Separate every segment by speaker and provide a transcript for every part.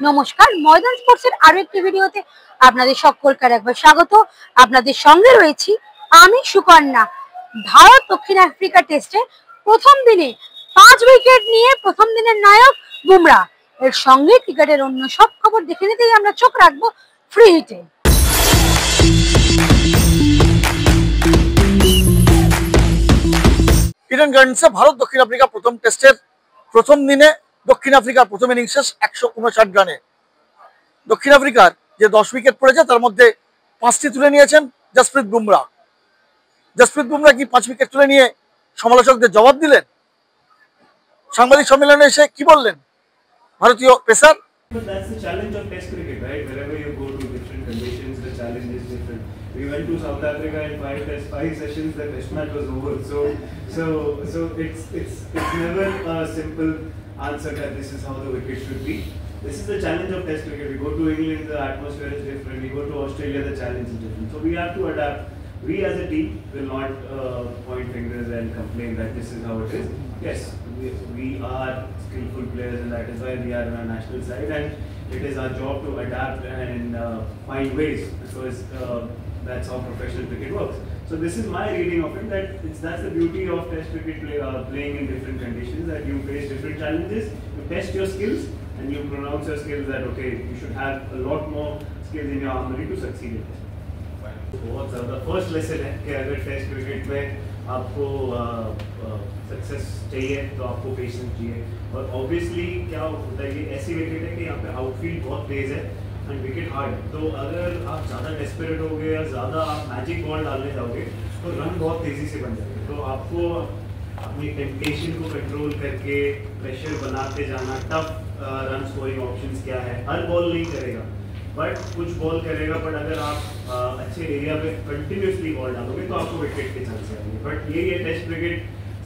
Speaker 1: নমস্কার, ময়দান স্পোর্টসের আরো একটি ভিডিওতে আপনাদের সকলকে একবার স্বাগত। আপনাদের সঙ্গে রয়েছি আমি সুকন্যা। ভারত দক্ষিণ আফ্রিকা টেস্টে প্রথম দিনে 5 উইকেট নিয়ে প্রথম দিনের নায়ক বুমরা। এর সঙ্গে ক্রিকেটের অন্য সব খবর দেখে নিতেই আমরা চোখ রাখবো ফ্রি হিটে।
Speaker 2: ইডেন গার্ডেন্সে ভারত দক্ষিণ আফ্রিকা প্রথম টেস্টের প্রথম দিনে দক্ষিণ আফ্রিকার প্রথম ইনিংস শেষ 159 রানে। দক্ষিণ আফ্রিকার যে 10 উইকেট পড়েছে তার মধ্যে 5টি তুলে নিয়েছেন জসপ্রীত বুমরা। জসপ্রীত বুমরা কি 5 উইকেট তুলে নিয়ে সমালোচকদের জবাব দিলেন? সাংবাদিক সম্মেলনে এসে কি বললেন ভারতীয় pacer?
Speaker 3: But that's the challenge of Test cricket, right? Wherever you go to different conditions, the challenge is different. We went to South Africa in 5 sessions. The Test match was over. So it's never a simple answer that this is how the wicket should be. This is the challenge of Test cricket. We go to England, the atmosphere is different. We go to Australia, the challenge is different. So we have to adapt. We as a team will not point fingers and complain that this is how it is. Yes, we are skillful players, and that is why we are on our national side, and it is our job to adapt and find ways, because that's how professional cricket works. So this is my reading of it, that's the beauty of Test cricket playing in different conditions, that you face different challenges, you test your skills, and you pronounce your skills that okay, you should have a lot more skills in your armory to succeed in this. बहुत ज़्यादा first lesson है कि अगर test cricket में आपको success चाहिए तो आपको पेशेंस चाहिए, और ऑब्वियसली क्या होता है, ये ऐसी विकेट है कि यहाँ पे आउटफील्ड बहुत तेज़ है एंड विकेट हार्ड है, तो अगर आप ज़्यादा डेस्परेट होगे या ज़्यादा आप मैजिक बॉल डालने जाओगे तो रन बहुत तेज़ी से बन जाएंगे। तो आपको अपनी टेम्पटेशन को कंट्रोल करके प्रेशर बनाते जाना, टफ रन स्कोरिंग ऑप्शंस क्या है, हर बॉल नहीं करेगा बट कुछ बॉल करेगा, बट अगर आप अच्छे एरिया पे कंटिन्यूसली बॉल डालोगे तो आपको विकेट के चांस आएंगे। बट यही है टेस्ट क्रिकेट,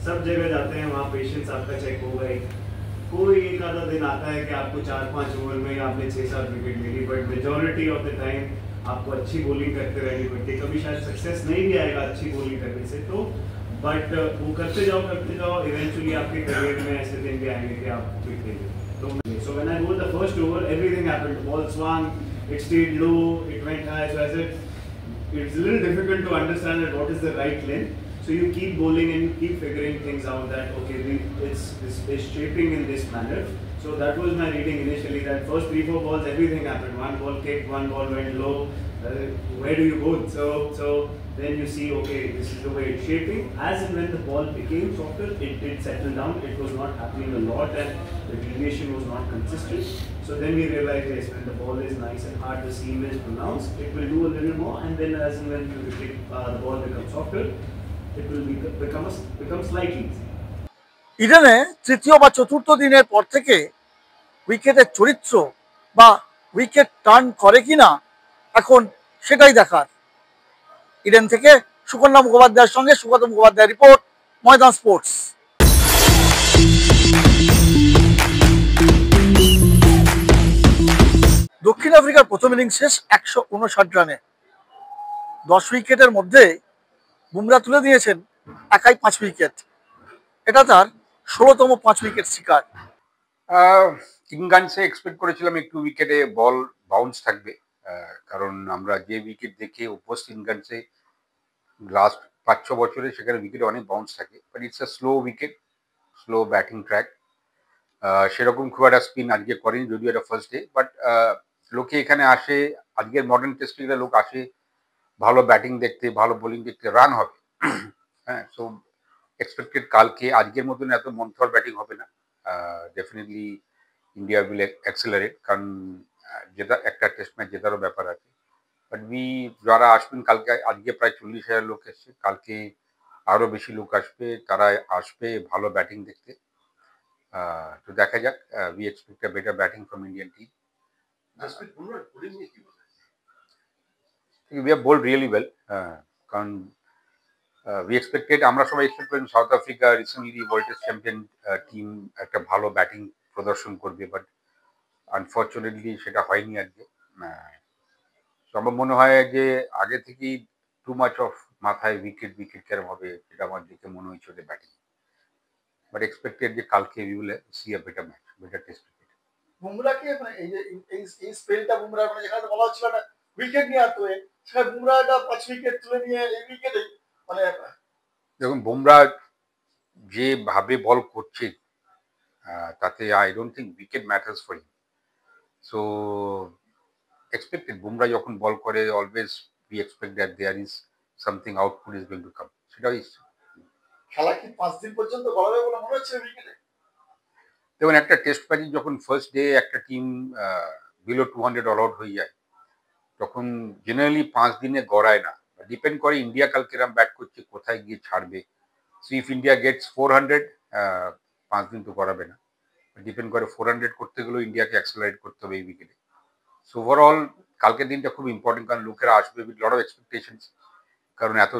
Speaker 3: सब जगह जाते हैं वहाँ पेशेंस आपका चेक होगा ही। कोई एक आधा दिन आता है कि आपको 4-5 ओवर में आपने 6-7 विकेट मिली, but majority of the time आपको अच्छी बॉलिंग करते रहनी पड़ती है। कभी शायद सक्सेस नहीं भी आएगा अच्छी बॉलिंग करने से, तो बट वो करते जाओ इवेंचुअली आपके करियर में ऐसे दिन भी आएंगे कि आप विकेट लेंगे। तो सो व्हेन आई बोल the first over everything happened, ball swung, it stayed low, it went high, so I said it's a little difficult to understand that what is the right length. So you keep bowling and you keep figuring things out that okay, it's shaping in this manner. So that was my reading initially, that first 3-4 balls everything happened. One ball kicked, one ball went low. Where do you go? So then you see okay, this is the way it's shaping. As and when the ball became softer, it did settle down. It was not happening a lot and the deviation was not consistent. So then we realized yes, when the ball is nice and hard, the seam is pronounced, it will do a little more, and then as and when the ball becomes softer, it will become slightly easy.
Speaker 2: ইডেনে তৃতীয় বা চতুর্থ দিনের পর থেকে উইকেটের চরিত্র বা উইকেট টার্ন করে কিনা এখন সেটাই দেখার। ইডেন থেকে সুকন্যা মুখোপাধ্যায়ের সঙ্গে সুগত মুখোপাধ্যায়ের রিপোর্ট, ময়দান স্পোর্টস। দক্ষিণ আফ্রিকার প্রথম ইনিংস শেষ 159 রানে। 10 উইকেটের মধ্যে বুমরা তুলে দিয়েছেন একাই 5 উইকেট। এটা তার 16তম 5 উইকেট শিকার।
Speaker 4: কিংগান্সে এক্সপেক্ট করেছিলাম একটু উইকেটে বল বাউন্স থাকবে, কারণ আমরা যে উইকেট দেখে অভ্যস্ত কিংগান্সে লাস্ট 5-6 বছরে, সেখানে উইকেটে অনেক বাউন্স থাকে, but it's a slow wicket, slow batting track. সেরকম খুব একটা স্পিন আজকে করেনি, যদিও এটা ফার্স্ট ডে, বাট লোকে এখানে আসে, আজকের মডার্ন টেস্ট ক্রিকেটের লোক আসে ভালো ব্যাটিং দেখতে, ভালো বোলিং দেখতে, রান হবে। হ্যাঁ, সো এক্সপেক্টেড কালকে আজকের মতন এত মন্থর ব্যাটিং হবে না। ডেফিনেটলি ইন্ডিয়া উইল অ্যাক্সেলারেট, কারণ জেতা একটা টেস্ট ম্যাচ জেতারও ব্যাপার আছে। বাট যারা আসবেন কালকে, আজকে প্রায় 40,000 লোক এসছে, কালকে আরও বেশি লোক আসবে, তারা আসবে ভালো ব্যাটিং দেখতে। তো দেখা যাক, we expect a better batting from Indian team. We have bowled really well, কারণ we expected, আমরা সবাই এক্সপেক্ট করেন south Africa recently world test champion team একটা ভালো ব্যাটিং প্রদর্শন করবে, বাট আনফর্চুনেটলি সেটা হয়নি আজকে। তো আমার মনে হয় যে আগে থেকেই টু মাচ অফ মাথায় উইকেট কেরম হবে, সেটা আমার দেখে মনে হয়েছে ওদের ব্যাটিং, বাট এক্সপেক্টেড যে কালকে we will see a better match, better test cricket.
Speaker 2: বুমরাকে মানে এই যে এই স্পেলটা বুমরা মানে যেখানে বলা হচ্ছিল না উইকেট নিয়ে আসতে হবে, সেখানে বুমরা একটা 5 উইকেট তুলে নিয়ে এই উইকেটে মানে
Speaker 4: দেখুন বুমরা যেভাবে বল করছে তাতে I don't think wicket matters for him. So expected Bumrah যখন বল করে always we expect that there is something output is going to come. সেটাই
Speaker 2: খেলা কি 5 দিন পর্যন্ত গড়াবে বলে মনে হচ্ছে উইকেটে?
Speaker 4: দেখুন একটা টেস্ট ম্যাচে যখন ফার্স্ট ডে একটা টিম বিলো 200 অল আউট হয়ে যায় তখন জেনারেলি 5 দিনে গড়ায় না, ডিপেন্ড করে ইন্ডিয়া কালকে এরম ব্যাট করছে কোথায় গিয়ে ছাড়বে। সো ইফ ইন্ডিয়া গেটস 400 5 দিন তো গড়াবে না, ডিপেন্ড করে 400 করতে গেলেও ইন্ডিয়াকে অ্যাক্সেলারেট করতে হবে এই উইকেটে। সো ওভারঅল কালকের দিনটা খুব ইম্পর্টেন্ট, কারণ লোকেরা আসবে উইথ লট অফ এক্সপেকটেশনস, কারণ এত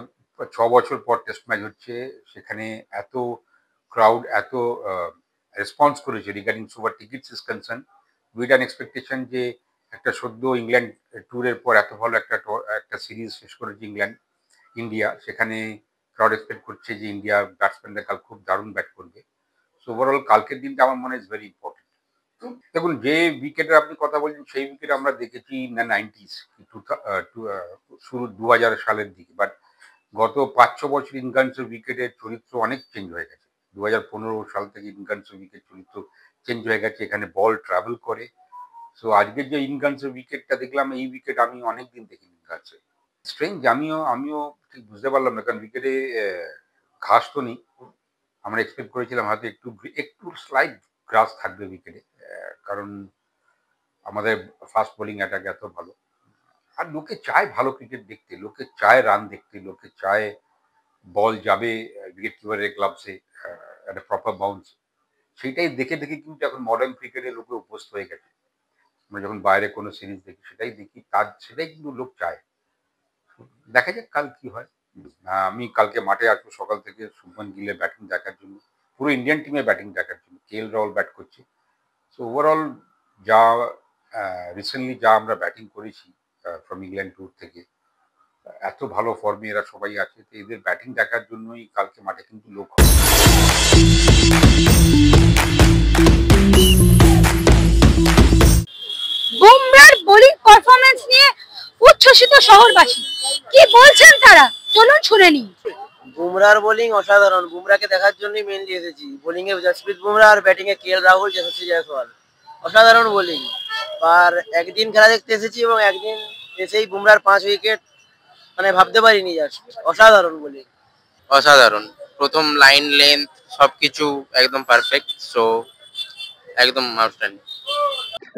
Speaker 4: 6 বছর পর টেস্ট ম্যাচ হচ্ছে, সেখানে এত ক্রাউড এত রেসপন্স করেছে regarding super tickets is concern, with an expectation যে একটা সদ্য ইংল্যান্ড ট্যুরের পর এত ভালো একটা সিরিজ শেষ করেছে ইন্ডিয়া, সেখানে ক্রাউড এক্সপেক্ট করছে যে ইন্ডিয়া ব্যাটসম্যানরা কাল খুব দারুণ ব্যাট করবে। সো ওভারঅল কালকের দিনটা আমার মনে হয় ইজ ভেরি ইম্পর্টেন্ট। দেখুন যে উইকেটের আপনি কথা বলছেন সেই উইকেট আমরা দেখেছি না 90s শুরু 2000 সালের দিকে, বাট গত 5-6 বছর ইনকান্সের উইকেটের চরিত্র অনেক চেঞ্জ হয়ে গেছে। 2015 সাল থেকে ইনকান্সের উইকেট চরিত্র চেঞ্জ হয়ে গেছে, এখানে বল ট্রাভেল করে। সো আজকের যে ইনকান্সের উইকেটটা দেখলাম, এই উইকেট আমি অনেকদিন দেখিনি ইনকান্সে। স্ট্রেঞ্জ, আমিও ঠিক বুঝতে পারলাম না, কারণ উইকেটে ঘাস তো নেই। আমরা এক্সপেক্ট করেছিলাম হয়তো একটু স্লাইড গ্রাস থাকবে উইকেটে, কারণ আমাদের ফাস্ট বোলিং অ্যাটাক এত ভালো। আর লোকে চায় ভালো ক্রিকেট দেখতে, লোকে চায় রান দেখতে, লোকে চায় বল যাবে উইকেট কিপারের গ্লাভসে একটা প্রপার বাউন্স। সেইটাই দেখে দেখে কিন্তু এখন মডার্ন ক্রিকেটে লোকে অভ্যস্ত হয়ে গেছে। আমরা যখন বাইরে কোনো সিরিজ দেখি সেটাই দেখি, সেটাই কিন্তু লোক চায়। দেখা যাক কাল কি হয়। আমি কালকে মাঠে আসবো সকাল থেকে শুভমান গিলের ব্যাটিং দেখার জন্য, পুরো ইন্ডিয়ান টিমের ব্যাটিং দেখার জন্য। KL রাহুল ব্যাট করছে। সো ওভারঅল যা রিসেন্টলি যা আমরা ব্যাটিং করেছি ফ্রম ইংল্যান্ড ট্যুর থেকে, এত ভালো ফর্মে এরা সবাই আছে, তো এদের ব্যাটিং দেখার জন্যই কালকে মাঠে কিন্তু লোক হবে।
Speaker 1: বুমরার বোলিং পারফরমেন্স নিয়ে উচ্ছ্বসিত শহরবাসী, কি বলছেন তারা চলুন শুনে নিই।
Speaker 5: বুমরার বোলিং অসাধারণ, বুমরাকে দেখার জন্যই মেনলি এসেছি। বোলিং এ জসপ্রীত বুমরা আর ব্যাটিং এ KL রাহুল, যশস্বী জয়সওয়াল, অসাধারণ বোলিং। আর একদিন খেলা দেখতে এসেছি এবং একদিন এসেই বুমরার 5 উইকেট, মানে ভাবতে পারিনি, জাস্ট অসাধারণ বোলিং।
Speaker 6: অসাধারণ, প্রথম লাইন লেন্থ সবকিছু একদম পারফেক্ট, সো একদম আউটস্ট্যান্ডিং।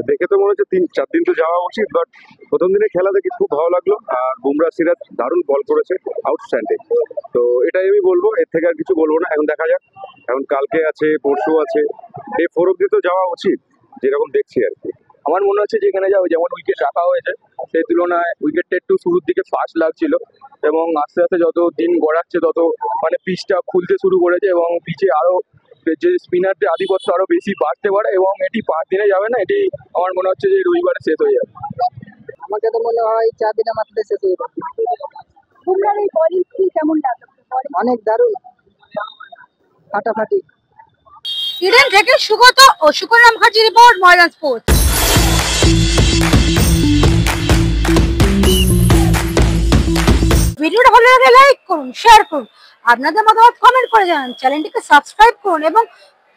Speaker 7: দেখে তো মনে হচ্ছে 3-4 দিন তো যাওয়া উচিত, বাট প্রথম দিনে খেলা দেখে খুব ভালো লাগলো। আর বুমরা সিরাজ দারুণ বল করেছে, আউটস্ট্যান্ডিং। তো এটাই আমি বলবো, এর থেকে আর কিছু বলবো না। এখন দেখা যাক, এখন কালকে আছে, পরশু আছে, ডে 4 অব্দি তো যাওয়া উচিত যেরকম দেখছি আর কি। আমার মনে হচ্ছে যে এখানে যেমন উইকেট রাখা হয়েছে সেই তুলনায় উইকেটটা একটু শুরুর দিকে ফাস্ট লাগছিল, এবং আস্তে আস্তে যত দিন গড়াচ্ছে তত মানে পিচটা খুলতে শুরু করেছে, এবং পিচে আরো যে স্পিনারদের আধিপত্য আরো বেশি বাড়তে পারে, এবং এটি 5 দিনে যাবে না, এটি আমার মনে হচ্ছে যে রবিবারে শেষ হয়ে যাবে।
Speaker 8: আমাকে তো মনে হয় 4 দিনের মধ্যে শেষ হয়ে যাবে।
Speaker 1: বুমরার এই বোলিং কেমন লাগলো?
Speaker 8: অনেক দারুণ, ফাটাফাটি।
Speaker 1: ইডেন থেকে সুগত ও সুকন্যা মুখার্জি রিপোর্ট, ময়দান স্পোর্টস। ভিডিওটা ভালো লাগলে লাইক করুন, শেয়ার করুন, আপনাদের মতামত কমেন্ট করে জানান, চ্যানেলটিকে সাবস্ক্রাইব করুন এবং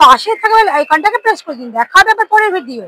Speaker 1: পাশে থাকা বেল আইকনটাকে প্রেস করে দিন। দেখা হবে আবার পরের ভিডিও।